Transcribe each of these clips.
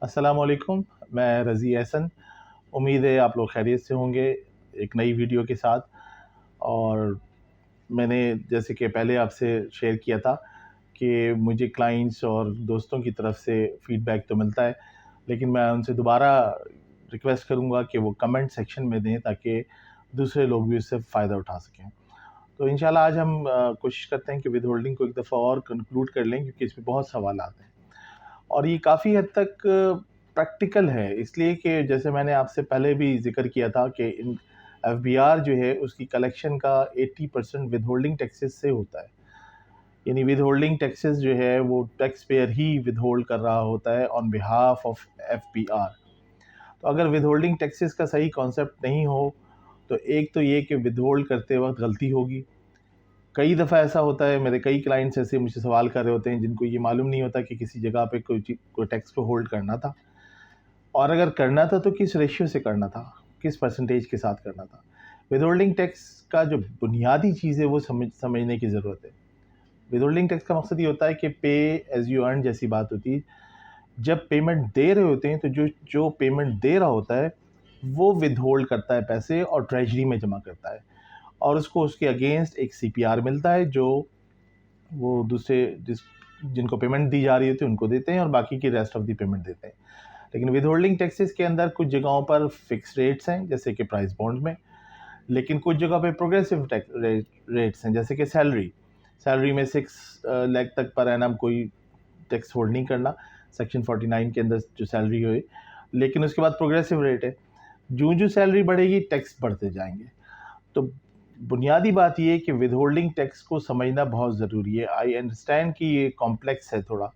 अस्सलामुअलैकुम, मैं रज़ी एहसन। उम्मीद है आप लोग खैरियत से होंगे एक नई वीडियो के साथ। और मैंने जैसे कि पहले आपसे शेयर किया था कि मुझे क्लाइंट्स और दोस्तों की तरफ से फ़ीडबैक तो मिलता है, लेकिन मैं उनसे दोबारा रिक्वेस्ट करूँगा कि वो कमेंट सेक्शन में दें ताकि दूसरे लोग भी उससे फ़ायदा उठा सकें। तो इंशाल्लाह आज हम कोशिश करते हैं कि विद होल्डिंग को एक दफ़ा और कंक्लूड कर लें, क्योंकि इसमें बहुत सवाल आते हैं और ये काफ़ी हद तक प्रैक्टिकल है, इसलिए कि जैसे मैंने आपसे पहले भी ज़िक्र किया था कि इन एफबीआर जो है उसकी कलेक्शन का 80% विदहोल्डिंग टैक्सेस से होता है। यानी विदहोल्डिंग टैक्सेस जो है वो टैक्स पेयर ही विदहोल्ड कर रहा होता है ऑन बिहाफ ऑफ एफबीआर। तो अगर विदहोल्डिंग टैक्सेस का सही कॉन्सेप्ट नहीं हो तो एक तो ये कि विदहोल्ड करते वक्त गलती होगी। कई दफ़ा ऐसा होता है, मेरे कई क्लाइंट्स ऐसे मुझसे सवाल कर रहे होते हैं जिनको ये मालूम नहीं होता कि किसी जगह पे कोई टैक्स को होल्ड करना था, और अगर करना था तो किस रेशियो से करना था, किस परसेंटेज के साथ करना था। विदहोल्डिंग टैक्स का जो बुनियादी चीज़ है वो समझने की ज़रूरत है। विदहोल्डिंग टैक्स का मकसद ये होता है कि पे एज़ यू अर्न जैसी बात होती है। जब पेमेंट दे रहे होते हैं तो जो जो पेमेंट दे रहा होता है वो विदहोल्ड करता है पैसे और ट्रेजरी में जमा करता है, और उसको उसके अगेंस्ट एक सीपीआर मिलता है जो वो दूसरे जिनको पेमेंट दी जा रही होती है उनको देते हैं और बाकी की रेस्ट ऑफ दी पेमेंट देते हैं। लेकिन विदहोल्डिंग टैक्सेस के अंदर कुछ जगहों पर फिक्स रेट्स हैं जैसे कि प्राइस बॉन्ड में, लेकिन कुछ जगह पे प्रोग्रेसिव रेट्स हैं जैसे कि सैलरी में 6 लाख तक पर एनम कोई टैक्स होल्ड नहीं करना, सेक्शन 49 के अंदर जो सैलरी हुई। लेकिन उसके बाद प्रोग्रेसिव रेट है, जो सैलरी बढ़ेगी टैक्स बढ़ते जाएंगे। तो बुनियादी बात ये है कि विदहोल्डिंग टैक्स को समझना बहुत ज़रूरी है। आई अंडरस्टैंड कि ये कॉम्प्लेक्स है थोड़ा,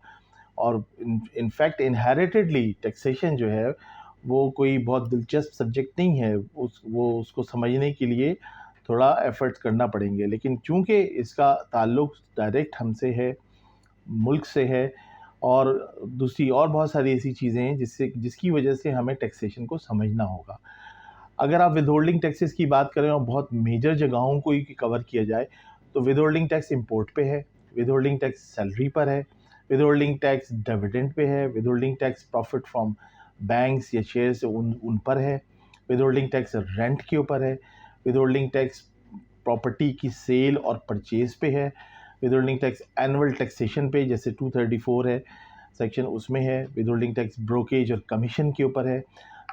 और इनफैक्ट इनहेरिटेडली टैक्सेशन जो है वो कोई बहुत दिलचस्प सब्जेक्ट नहीं है। उसको समझने के लिए थोड़ा एफर्ट्स करना पड़ेंगे, लेकिन चूंकि इसका ताल्लुक डायरेक्ट हमसे है, मुल्क से है, और दूसरी और बहुत सारी ऐसी चीज़ें हैं जिसकी वजह से हमें टैक्सेशन को समझना होगा। अगर आप विदहोल्डिंग टैक्सेस की बात करें और बहुत मेजर जगहों को ही कवर किया जाए तो विदहोल्डिंग टैक्स इंपोर्ट पे है, विदहोल्डिंग टैक्स सैलरी पर है, विदहोल्डिंग टैक्स डिविडेंड पे है, withholding tax profit from banks या शेयर से उन पर है, विदहोल्डिंग टैक्स रेंट के ऊपर है, विदहोल्डिंग टैक्स प्रॉपर्टी की सेल और परचेज पे है, विदहोल्डिंग टैक्स एनुअल टैक्सेशन पे जैसे 234 है सेक्शन उसमें है, विदहोल्डिंग टैक्स ब्रोकेज और कमीशन के ऊपर है।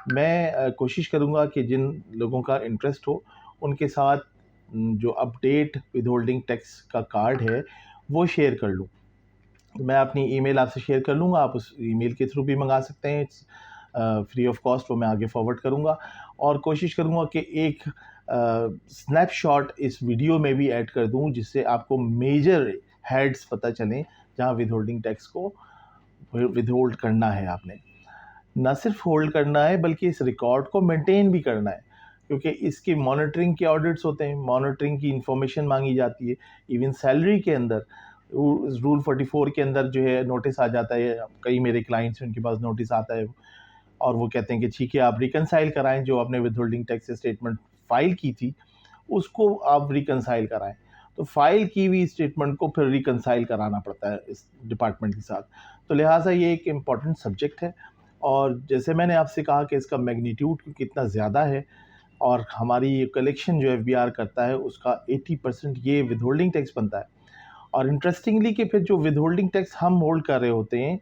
मैं कोशिश करूँगा कि जिन लोगों का इंटरेस्ट हो उनके साथ जो अपडेट विदहोल्डिंग टैक्स का कार्ड है वो शेयर कर लूँ। तो मैं अपनी ईमेल आपसे शेयर कर लूँगा, आप उस ईमेल के थ्रू भी मंगा सकते हैं। इट्स फ्री ऑफ कॉस्ट, वो मैं आगे फॉरवर्ड करूँगा और कोशिश करूँगा कि एक स्नैपशॉट इस वीडियो में भी ऐड कर दूँ जिससे आपको मेजर हेड्स पता चलें जहाँ विदहोल्डिंग टैक्स को विदहोल्ड करना है आपने। ना सिर्फ होल्ड करना है बल्कि इस रिकॉर्ड को मेंटेन भी करना है, क्योंकि इसकी मॉनिटरिंग के ऑडिट्स होते हैं, मॉनिटरिंग की इंफॉर्मेशन मांगी जाती है। इवन सैलरी के अंदर रूल 44 के अंदर जो है नोटिस आ जाता है। कई मेरे क्लाइंट्स हैं उनके पास नोटिस आता है और वो कहते हैं कि ठीक है आप रिकनसाइल कराएं, जो आपने विदहोल्डिंग टैक्स स्टेटमेंट फाइल की थी उसको आप रिकनसाइल कराएं। तो फाइल की हुई स्टेटमेंट को फिर रिकनसाइल कराना पड़ता है इस डिपार्टमेंट के साथ। तो लिहाजा ये एक इम्पॉर्टेंट सब्जेक्ट है, और जैसे मैंने आपसे कहा कि इसका मैग्नीट्यूड कितना ज़्यादा है, और हमारी कलेक्शन जो एफबीआर करता है उसका 80% ये विदहोल्डिंग टैक्स बनता है। और इंटरेस्टिंगली कि फिर जो विदहोल्डिंग टैक्स हम होल्ड कर रहे होते हैं,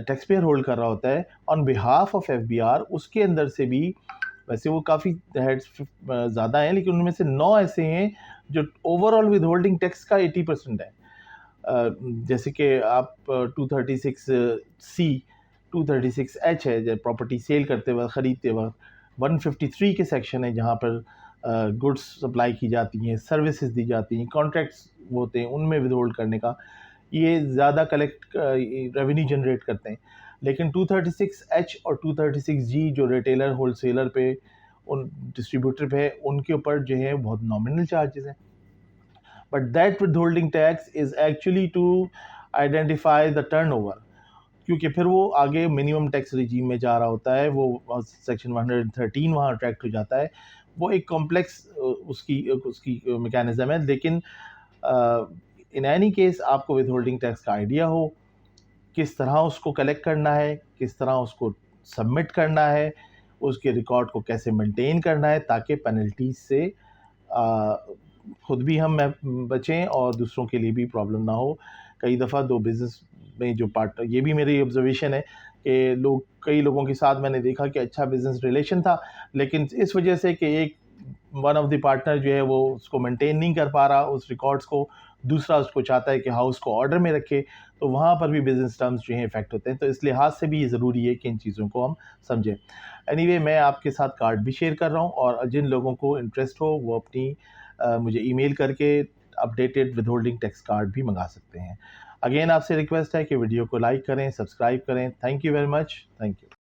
टैक्स पेयर होल्ड कर रहा होता है ऑन बिहाफ ऑफ एफबीआर, उसके अंदर से भी वैसे वो काफ़ी हेड्स ज़्यादा हैं, लेकिन उनमें से 9 ऐसे हैं जो ओवरऑल विदहोल्डिंग टैक्स का 80% है। जैसे कि आप 236 सी, 236 एच है जब प्रॉपर्टी सेल करते वक्त, ख़रीदते वक्त, 153 के सेक्शन है जहाँ पर गुड्स सप्लाई की जाती हैं, सर्विसेज दी जाती हैं, कॉन्ट्रैक्ट्स होते हैं, उनमें विदहोल्ड करने का ये ज़्यादा रेवेन्यू जनरेट करते हैं। लेकिन 236 एच और 236 जी जो रिटेलर होलसेलर पे, उन डिस्ट्रीब्यूटर पे है, उनके ऊपर जो है बहुत नॉमिनल चार्जेस हैं। But that withholding tax is actually to identify the turnover, क्योंकि फिर वो आगे मिनिमम टैक्स रिजीम में जा रहा होता है, वो सेक्शन 113 वहाँ अट्रैक्ट हो जाता है। वो एक कॉम्प्लेक्स उसकी उसकी मैकेनिज़्म है, लेकिन इन एनी केस आपको विदहोल्डिंग टैक्स का आइडिया हो, किस तरह उसको कलेक्ट करना है, किस तरह उसको सबमिट करना है, उसके रिकॉर्ड को कैसे मेंटेन करना है, ताकि पेनल्टीज से खुद भी हम बचें और दूसरों के लिए भी प्रॉब्लम ना हो। कई दफ़ा दो बिज़नेस में जो पार्टनर, ये भी मेरी ऑब्जर्वेशन है कि कई लोगों के साथ मैंने देखा कि अच्छा बिज़नेस रिलेशन था, लेकिन इस वजह से कि एक वन ऑफ द पार्टनर जो है वो उसको मेंटेन नहीं कर पा रहा उस रिकॉर्ड्स को, दूसरा उसको चाहता है कि हाउस को ऑर्डर में रखे, तो वहाँ पर भी बिज़नेस टर्म्स जो हैं इफ़ेक्ट होते हैं। तो इस लिहाज से भी ये ज़रूरी है कि इन चीज़ों को हम समझें। एनीवे, मैं आपके साथ कार्ड भी शेयर कर रहा हूँ, और जिन लोगों को इंटरेस्ट हो वो अपनी मुझे ईमेल करके अपडेटेड विदहोल्डिंग टैक्स कार्ड भी मंगा सकते हैं। अगेन आपसे रिक्वेस्ट है कि वीडियो को लाइक करें, सब्सक्राइब करें। Thank you very much. Thank you.